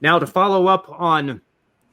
Now, to follow up on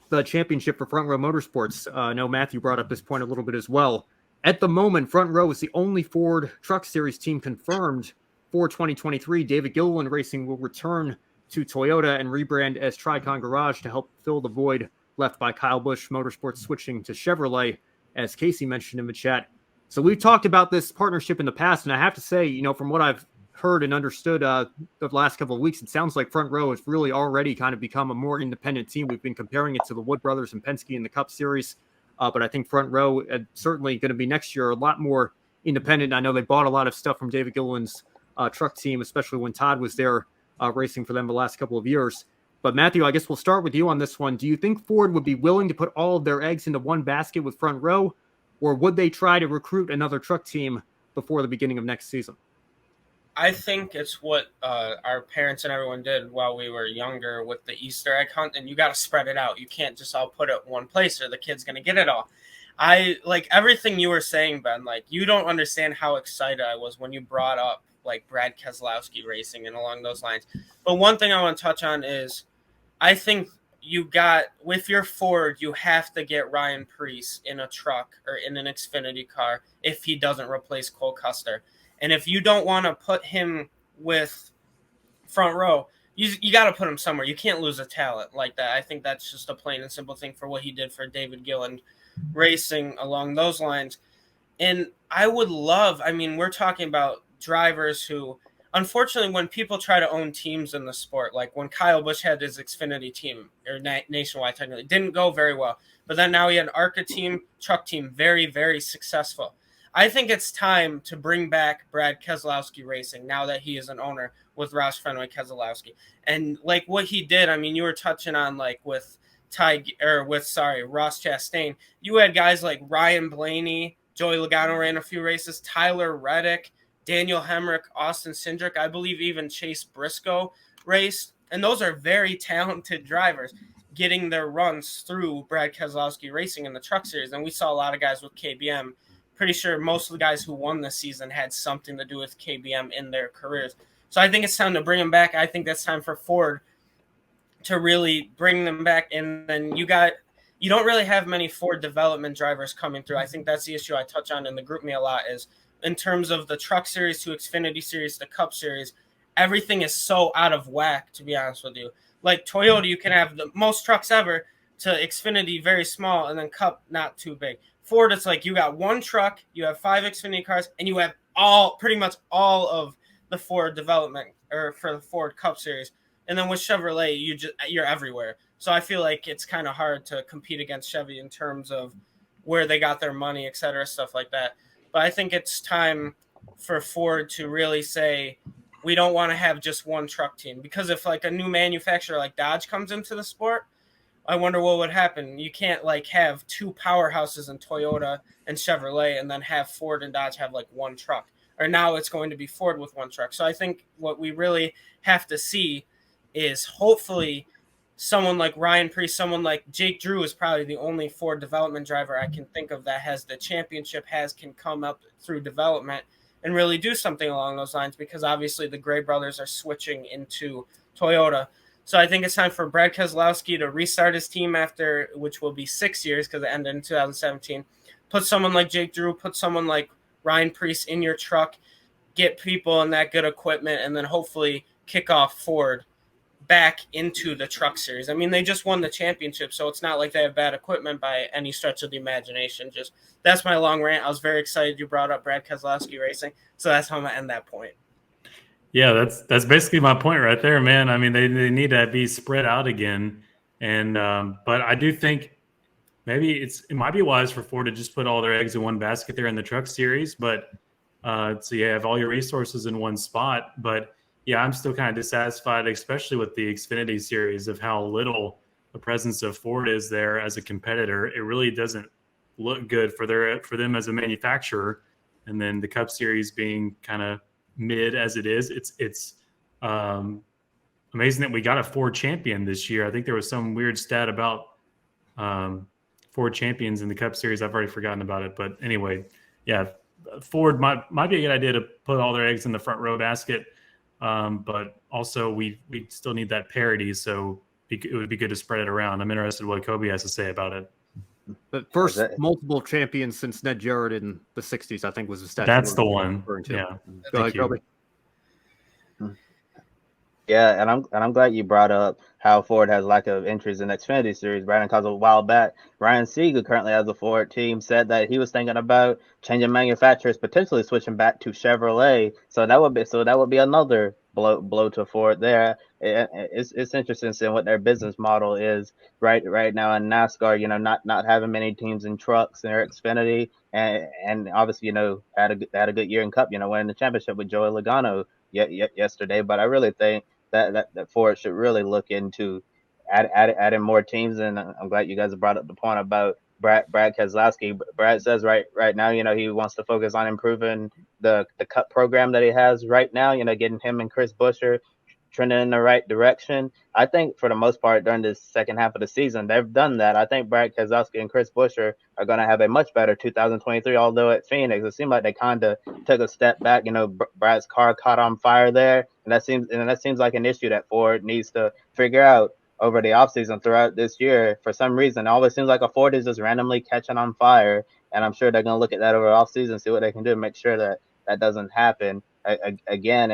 the championship for Front Row Motorsports, I know Matthew brought up this point a little bit as well. At the moment, Front Row is the only Ford Truck Series team confirmed for 2023. David Gilliland Racing will return to Toyota and rebrand as Tricon Garage to help fill the void left by Kyle Busch Motorsports switching to Chevrolet, as Casey mentioned in the chat. So we've talked about this partnership in the past, and I have to say, from what I've heard and understood the last couple of weeks, it sounds like Front Row has really already kind of become a more independent team. We've been comparing it to the Wood Brothers and Penske in the Cup Series, but I think Front Row certainly going to be next year a lot more independent. I know they bought a lot of stuff from David Gilliland's truck team, especially when Todd was there racing for them the last couple of years. But Matthew, I guess we'll start with you on this one. Do you think Ford would be willing to put all of their eggs into one basket with Front Row, or would they try to recruit another truck team before the beginning of next season? I think it's what our parents and everyone did while we were younger with the Easter egg hunt, and you got to spread it out. You can't just all put it one place or the kid's going to get it all. I like everything you were saying, Ben. Like, you don't understand how excited I was when you brought up like Brad Keselowski Racing and along those lines. But one thing I want to touch on is I think you got, with your Ford, you have to get Ryan Preece in a truck or in an Xfinity car if he doesn't replace Cole Custer. And if you don't want to put him with Front Row, you got to put him somewhere. You can't lose a talent like that. I think that's just a plain and simple thing for what he did for David Gilliland Racing along those lines. And I would love, we're talking about drivers who, unfortunately, when people try to own teams in the sport, like when Kyle Busch had his Xfinity team, or Nationwide technically, didn't go very well. But then now he had an ARCA team, truck team, very, very successful. I think it's time to bring back Brad Keselowski Racing now that he is an owner with Roush Keselowski. And like what he did, you were touching on like with Ross Chastain. You had guys like Ryan Blaney, Joey Logano ran a few races, Tyler Reddick, Daniel Hemrick, Austin Cindric, I believe even Chase Briscoe raced. And those are very talented drivers getting their runs through Brad Keselowski Racing in the Truck Series. And we saw a lot of guys with KBM. Pretty sure most of the guys who won this season had something to do with KBM in their careers. So I think it's time to bring them back. I think that's time for Ford to really bring them back. And then you don't really have many Ford development drivers coming through. I think that's the issue I touch on in the group me a lot is in terms of the Truck Series to Xfinity Series to Cup Series, everything is so out of whack, to be honest with you. Like Toyota, you can have the most trucks ever to Xfinity very small and then Cup not too big. Ford, it's like you got one truck, you have 5 Xfinity cars, and you have pretty much all of the Ford development or for the Ford Cup Series. And then with Chevrolet, you're everywhere. So I feel like it's kind of hard to compete against Chevy in terms of where they got their money, et cetera, stuff like that. But I think it's time for Ford to really say, we don't want to have just one truck team. Because if like a new manufacturer like Dodge comes into the sport, I wonder what would happen. You can't like have 2 powerhouses in Toyota and Chevrolet and then have Ford and Dodge have like one truck. Or now it's going to be Ford with one truck. So I think what we really have to see is hopefully someone like Ryan Preece, someone like Jake Drew is probably the only Ford development driver I can think of that has the championship, can come up through development and really do something along those lines, because obviously the Gray brothers are switching into Toyota. So I think it's time for Brad Keselowski to restart his team after, which will be 6 years because it ended in 2017. Put someone like Jake Drew, put someone like Ryan Preece in your truck, get people in that good equipment, and then hopefully kick off Ford back into the Truck Series. They just won the championship, so it's not like they have bad equipment by any stretch of the imagination. Just that's my long rant. I was very excited you brought up Brad Keselowski Racing, so that's how I'm going to end that point. Yeah, that's basically my point right there, man. They need to be spread out again, and but I do think maybe it might be wise for Ford to just put all their eggs in one basket there in the Truck Series, but so you have all your resources in one spot. But yeah, I'm still kind of dissatisfied, especially with the Xfinity Series, of how little the presence of Ford is there as a competitor. It really doesn't look good for them as a manufacturer, and then the Cup Series being kind of mid as it is. It's amazing that we got a Ford champion this year. I think there was some weird stat about Ford champions in the Cup Series. I've already forgotten about it, but anyway, yeah, Ford might be a good idea to put all their eggs in the Front Row basket, but also we still need that parity. So it would be good to spread it around. I'm interested in what Kobe has to say about it. The first multiple champions since Ned Jarrett in the 60s, I think, was the statue. That's the one. Yeah. Go ahead, Kobe. Yeah, and I'm glad you brought up how Ford has lack of entries in the Xfinity Series, Brandon, because a while back, Ryan Sieg, who currently has a Ford team, said that he was thinking about changing manufacturers, potentially switching back to Chevrolet. So that would be another blow to Ford there. It's interesting seeing what their business model is right now in NASCAR. You know, not having many teams in trucks in their Xfinity, and obviously, you know, had a good year in Cup. You know, winning the championship with Joey Logano yesterday. But I really think that Ford should really look into adding more teams. And I'm glad you guys brought up the point about Brad Keselowski. Brad says right now, you know, he wants to focus on improving the Cup program that he has right now. You know, getting him and Chris Buescher trending in the right direction. I think for the most part during this second half of the season, they've done that. I think Brad Keselowski and Chris Buescher are going to have a much better 2023. Although at Phoenix, it seemed like they kind of took a step back. You know, Brad's car caught on fire there, and that seems like an issue that Ford needs to figure out over the offseason throughout this year. For some reason, it always seems like a Ford is just randomly catching on fire, and I'm sure they're going to look at that over the offseason, see what they can do to make sure that doesn't happen again.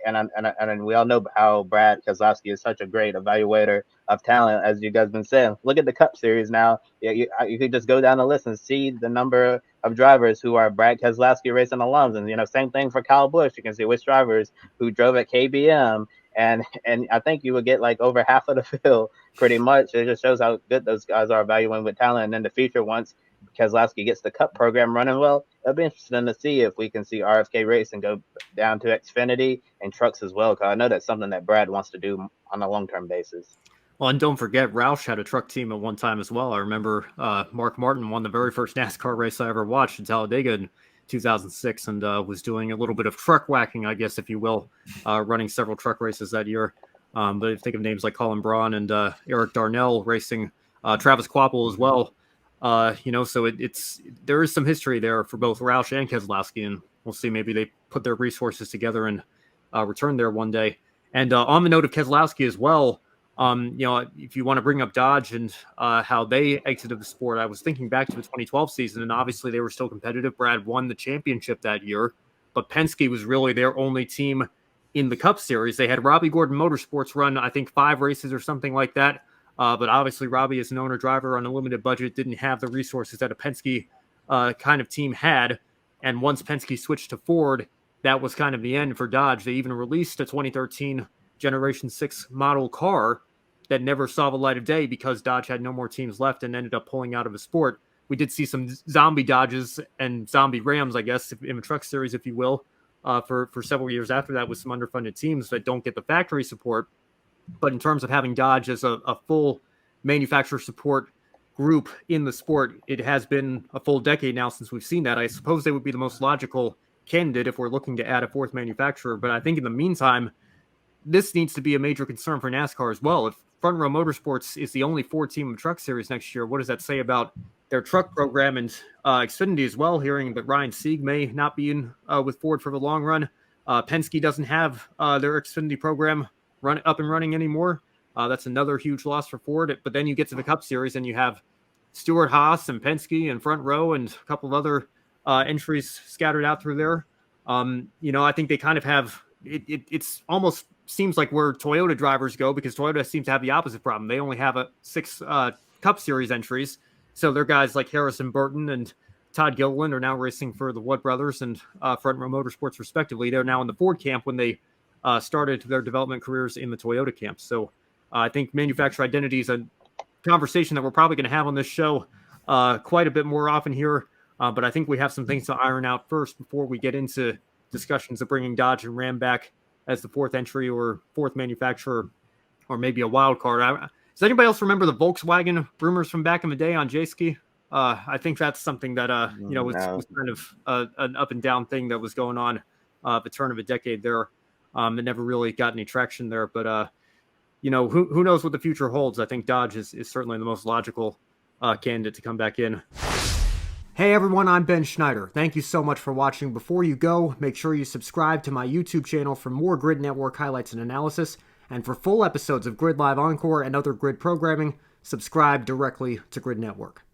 And we all know how Brad Keselowski is such a great evaluator of talent, as you guys been saying. Look at the Cup Series now. You could just go down the list and see the number of drivers who are Brad Keselowski Racing alums, and you know, same thing for Kyle Busch. You can see which drivers who drove at KBM, and I think you would get like over half of the field pretty much. It just shows how good those guys are evaluating with talent. And in the future, once Keselowski gets the Cup program running well, it'll be interesting to see if we can see RFK Racing go down to Xfinity and trucks as well, because I know that's something that Brad wants to do on a long-term basis. Well, and don't forget, Roush had a truck team at one time as well. I remember Mark Martin won the very first NASCAR race I ever watched in Talladega in 2006, and was doing a little bit of truck whacking, I guess, if you will, running several truck races that year. But if you think of names like Colin Braun and Eric Darnell racing, Travis Quapple as well. You know, so there is some history there for both Roush and Keselowski, and we'll see. Maybe they put their resources together and return there one day. And on the note of Keselowski as well, you know, if you want to bring up Dodge and how they exited the sport, I was thinking back to the 2012 season, and obviously they were still competitive. Brad won the championship that year, but Penske was really their only team in the Cup Series. They had Robbie Gordon Motorsports run, I think, 5 races or something like that. But obviously, Robbie, as an owner driver on a limited budget, didn't have the resources that a Penske kind of team had. And once Penske switched to Ford, that was kind of the end for Dodge. They even released a 2013 Generation 6 model car that never saw the light of day because Dodge had no more teams left and ended up pulling out of the sport. We did see some zombie Dodges and zombie Rams, I guess, in the truck series, if you will, for several years after that with some underfunded teams that don't get the factory support. But in terms of having Dodge as a full manufacturer support group in the sport, it has been a full decade now since we've seen that. I suppose they would be the most logical candidate if we're looking to add a fourth manufacturer. But I think in the meantime, this needs to be a major concern for NASCAR as well. If Front Row Motorsports is the only Ford team in the truck series next year, what does that say about their truck program and Xfinity as well? Hearing that Ryan Sieg may not be in with Ford for the long run. Penske doesn't have their Xfinity program up and running anymore. That's another huge loss for Ford. But then you get to the Cup Series and you have Stewart Haas and Penske and Front Row and a couple of other entries scattered out through there. You know, I think they kind of have it's almost seems like where Toyota drivers go, because Toyota seems to have the opposite problem. They only have 6 Cup Series entries. So their guys like Harrison Burton and Todd Gilliland are now racing for the Wood Brothers and Front Row Motorsports respectively. They're now in the Ford camp when they started their development careers in the Toyota camp. So I think manufacturer identity is a conversation that we're probably going to have on this show quite a bit more often here. But I think we have some things to iron out first before we get into discussions of bringing Dodge and Ram back as the fourth entry or fourth manufacturer, or maybe a wild card. Does anybody else remember the Volkswagen rumors from back in the day on J-Ski? I think that's something that you know was kind of an up and down thing that was going on the turn of a decade there. It never really got any traction there, but you know, who knows what the future holds. I think Dodge is certainly the most logical candidate to come back in. Hey everyone, I'm Ben Schneider. Thank you so much for watching. Before you go, make sure you subscribe to my YouTube channel for more Grid Network highlights and analysis. And for full episodes of Grid Live Encore and other Grid programming, subscribe directly to Grid Network.